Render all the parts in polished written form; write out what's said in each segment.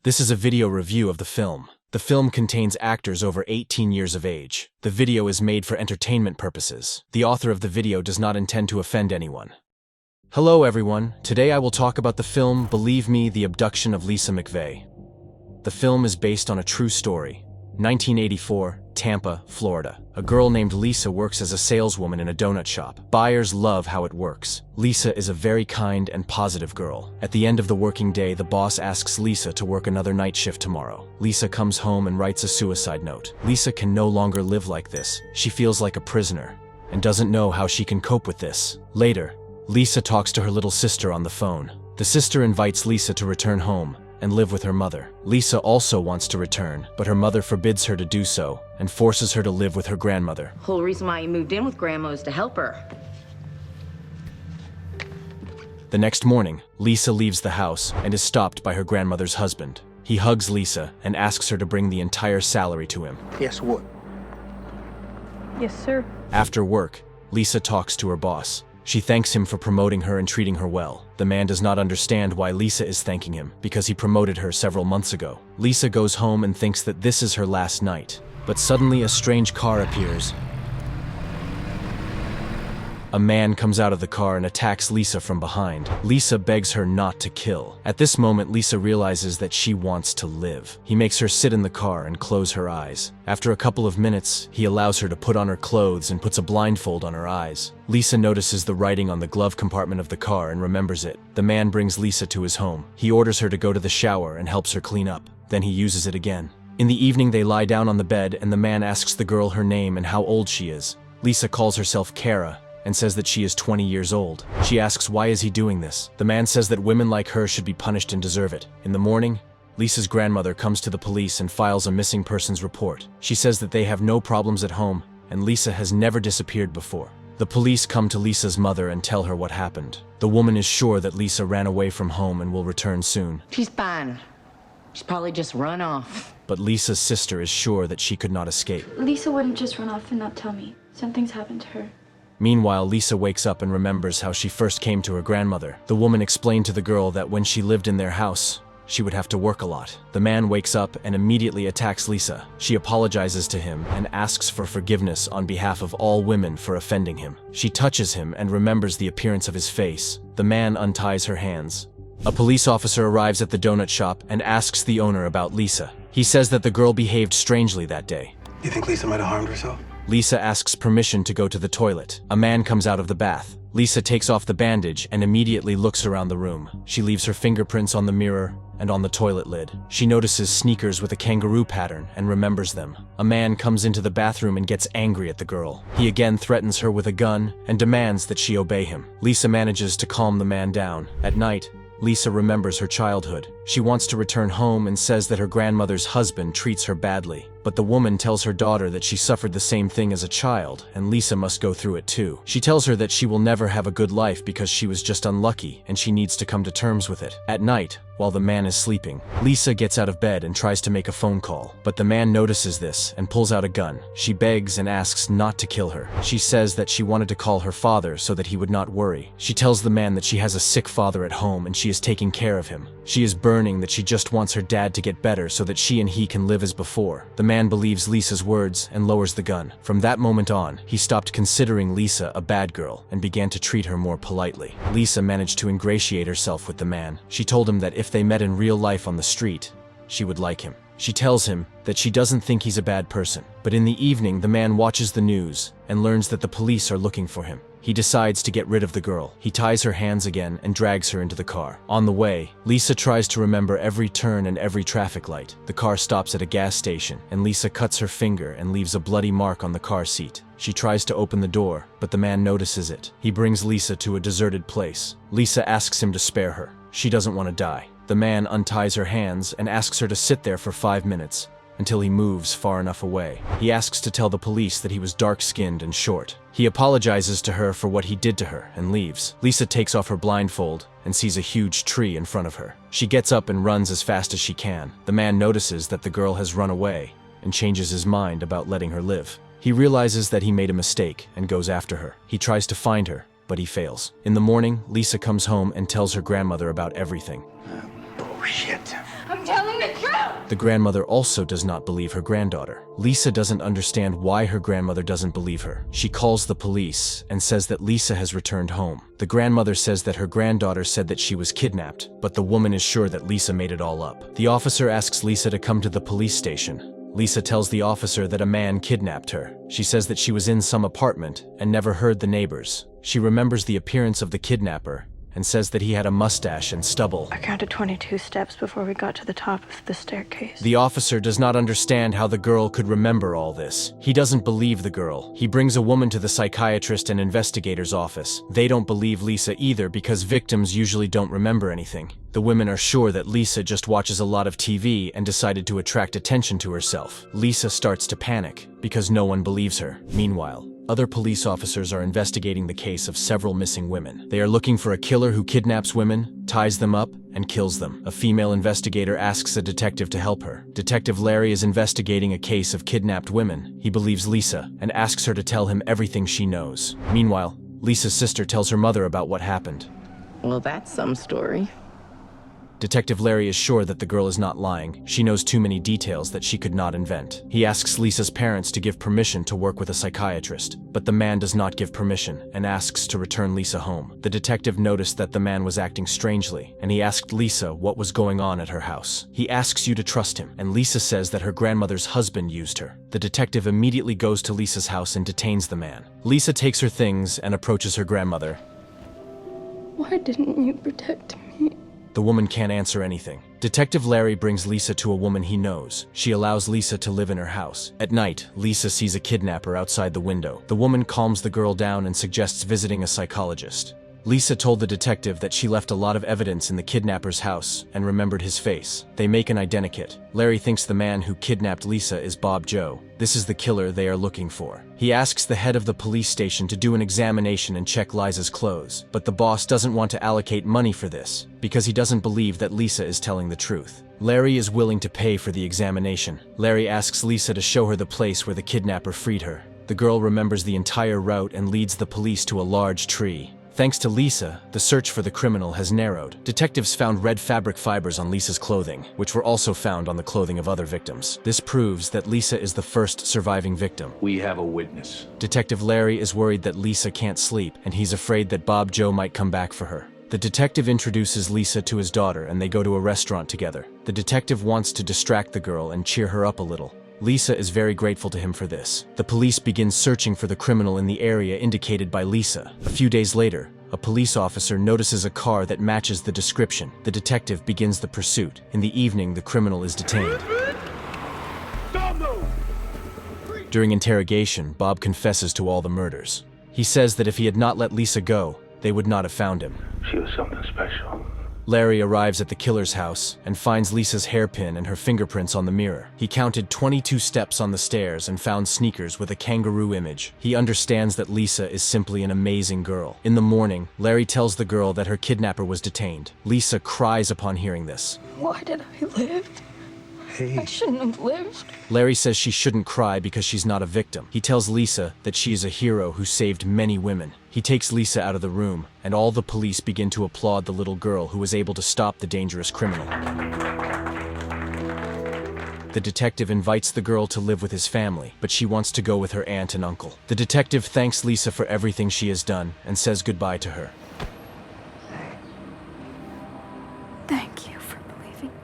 This is a video review of the film. The film contains actors over 18 years of age. The video is made for entertainment purposes. The author of the video does not intend to offend anyone. Hello everyone, today I will talk about the film Believe Me, The Abduction of Lisa McVey. The film is based on a true story. 1984, Tampa, Florida. A girl named Lisa works as a saleswoman in a donut shop. Buyers love how it works. Lisa is a very kind and positive girl. At the end of the working day, the boss asks Lisa to work another night shift tomorrow. Lisa comes home and writes a suicide note. Lisa can no longer live like this. She feels like a prisoner and doesn't know how she can cope with this. Later, Lisa talks to her little sister on the phone. The sister invites Lisa to return home and live with her mother. Lisa also wants to return, but her mother forbids her to do so and forces her to live with her grandmother. Whole reason why you moved in with Grandma is to help her. The next morning, Lisa leaves the house and is stopped by her grandmother's husband. He hugs Lisa and asks her to bring the entire salary to him. Guess what? Yes, sir. After work, Lisa talks to her boss. She thanks him for promoting her and treating her well. The man does not understand why Lisa is thanking him, because he promoted her several months ago. Lisa goes home and thinks that this is her last night. But suddenly a strange car appears. A man comes out of the car and attacks Lisa from behind. Lisa begs her not to kill. At this moment, Lisa realizes that she wants to live. He makes her sit in the car and close her eyes. After a couple of minutes, he allows her to put on her clothes and puts a blindfold on her eyes. Lisa notices the writing on the glove compartment of the car and remembers it. The man brings Lisa to his home. He orders her to go to the shower and helps her clean up. Then he uses it again. In the evening, they lie down on the bed and the man asks the girl her name and how old she is. Lisa calls herself Kara and says that she is 20 years old. She asks why is he doing this. The man says that women like her should be punished and deserve it. In the morning, Lisa's grandmother comes to the police and files a missing persons report. She says that they have no problems at home and Lisa has never disappeared before. The police come to Lisa's mother and tell her what happened. The woman is sure that Lisa ran away from home and will return soon. She's fine. She's probably just run off. But Lisa's sister is sure that she could not escape. Lisa wouldn't just run off and not tell me. Something's happened to her. Meanwhile, Lisa wakes up and remembers how she first came to her grandmother. The woman explained to the girl that when she lived in their house, she would have to work a lot. The man wakes up and immediately attacks Lisa. She apologizes to him and asks for forgiveness on behalf of all women for offending him. She touches him and remembers the appearance of his face. The man unties her hands. A police officer arrives at the donut shop and asks the owner about Lisa. He says that the girl behaved strangely that day. You think Lisa might have harmed herself? Lisa asks permission to go to the toilet. A man comes out of the bath. Lisa takes off the bandage and immediately looks around the room. She leaves her fingerprints on the mirror and on the toilet lid. She notices sneakers with a kangaroo pattern and remembers them. A man comes into the bathroom and gets angry at the girl. He again threatens her with a gun and demands that she obey him. Lisa manages to calm the man down. At night, Lisa remembers her childhood. She wants to return home and says that her grandmother's husband treats her badly. But the woman tells her daughter that she suffered the same thing as a child, and Lisa must go through it too. She tells her that she will never have a good life because she was just unlucky and she needs to come to terms with it. At night, while the man is sleeping, Lisa gets out of bed and tries to make a phone call. But the man notices this and pulls out a gun. She begs and asks not to kill her. She says that she wanted to call her father so that he would not worry. She tells the man that she has a sick father at home and she is taking care of him. She is burning that she just wants her dad to get better so that she and he can live as before. The man believes Lisa's words and lowers the gun. From that moment on, he stopped considering Lisa a bad girl and began to treat her more politely. Lisa managed to ingratiate herself with the man. She told him that if they met in real life on the street, she would like him. She tells him that she doesn't think he's a bad person. But in the evening, the man watches the news and learns that the police are looking for him. He decides to get rid of the girl. He ties her hands again and drags her into the car. On the way, Lisa tries to remember every turn and every traffic light. The car stops at a gas station, and Lisa cuts her finger and leaves a bloody mark on the car seat. She tries to open the door, but the man notices it. He brings Lisa to a deserted place. Lisa asks him to spare her. She doesn't want to die. The man unties her hands and asks her to sit there for 5 minutes, until he moves far enough away. He asks to tell the police that he was dark-skinned and short. He apologizes to her for what he did to her and leaves. Lisa takes off her blindfold and sees a huge tree in front of her. She gets up and runs as fast as she can. The man notices that the girl has run away and changes his mind about letting her live. He realizes that he made a mistake and goes after her. He tries to find her, but he fails. In the morning, Lisa comes home and tells her grandmother about everything. Bullshit. I'm telling the The grandmother also does not believe her granddaughter. Lisa doesn't understand why her grandmother doesn't believe her. She calls the police and says that Lisa has returned home. The grandmother says that her granddaughter said that she was kidnapped, but the woman is sure that Lisa made it all up. The officer asks Lisa to come to the police station. Lisa tells the officer that a man kidnapped her. She says that she was in some apartment and never heard the neighbors. She remembers the appearance of the kidnapper and says that he had a mustache and stubble. I counted 22 steps before we got to the top of the staircase. The officer does not understand how the girl could remember all this. He doesn't believe the girl. He brings a woman to the psychiatrist and investigator's office. They don't believe Lisa either because victims usually don't remember anything. The women are sure that Lisa just watches a lot of TV and decided to attract attention to herself. Lisa starts to panic because no one believes her. Meanwhile, other police officers are investigating the case of several missing women. They are looking for a killer who kidnaps women, ties them up, and kills them. A female investigator asks a detective to help her. Detective Larry is investigating a case of kidnapped women. He believes Lisa and asks her to tell him everything she knows. Meanwhile, Lisa's sister tells her mother about what happened. Well, that's some story. Detective Larry is sure that the girl is not lying. She knows too many details that she could not invent. He asks Lisa's parents to give permission to work with a psychiatrist, but the man does not give permission and asks to return Lisa home. The detective noticed that the man was acting strangely, and he asked Lisa what was going on at her house. He asks you to trust him, and Lisa says that her grandmother's husband used her. The detective immediately goes to Lisa's house and detains the man. Lisa takes her things and approaches her grandmother. Why didn't you protect me? The woman can't answer anything. Detective Larry brings Lisa to a woman he knows. She allows Lisa to live in her house. At night, Lisa sees a kidnapper outside the window. The woman calms the girl down and suggests visiting a psychologist. Lisa told the detective that she left a lot of evidence in the kidnapper's house and remembered his face. They make an identikit. Larry thinks the man who kidnapped Lisa is Bob Joe. This is the killer they are looking for. He asks the head of the police station to do an examination and check Liza's clothes, but the boss doesn't want to allocate money for this because he doesn't believe that Lisa is telling the truth. Larry is willing to pay for the examination. Larry asks Lisa to show her the place where the kidnapper freed her. The girl remembers the entire route and leads the police to a large tree. Thanks to Lisa, the search for the criminal has narrowed. Detectives found red fabric fibers on Lisa's clothing, which were also found on the clothing of other victims. This proves that Lisa is the first surviving victim. We have a witness. Detective Larry is worried that Lisa can't sleep, and he's afraid that Bob Joe might come back for her. The detective introduces Lisa to his daughter, and they go to a restaurant together. The detective wants to distract the girl and cheer her up a little. Lisa is very grateful to him for this. The police begin searching for the criminal in the area indicated by Lisa. A few days later, a police officer notices a car that matches the description. The detective begins the pursuit. In the evening, the criminal is detained. During interrogation, Bob confesses to all the murders. He says that if he had not let Lisa go, they would not have found him. She was something special. Larry arrives at the killer's house and finds Lisa's hairpin and her fingerprints on the mirror. He counted 22 steps on the stairs and found sneakers with a kangaroo image. He understands that Lisa is simply an amazing girl. In the morning, Larry tells the girl that her kidnapper was detained. Lisa cries upon hearing this. Why did I live? I shouldn't have lived. Larry says she shouldn't cry because she's not a victim. He tells Lisa that she is a hero who saved many women. He takes Lisa out of the room, and all the police begin to applaud the little girl who was able to stop the dangerous criminal. The detective invites the girl to live with his family, but she wants to go with her aunt and uncle. The detective thanks Lisa for everything she has done and says goodbye to her. Thank you for believing me.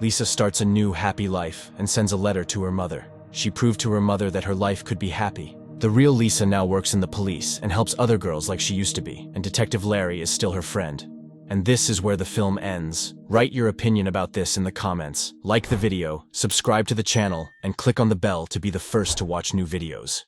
Lisa starts a new happy life and sends a letter to her mother. She proved to her mother that her life could be happy. The real Lisa now works in the police and helps other girls like she used to be, and Detective Larry is still her friend. And this is where the film ends. Write your opinion about this in the comments. Like the video, subscribe to the channel, and click on the bell to be the first to watch new videos.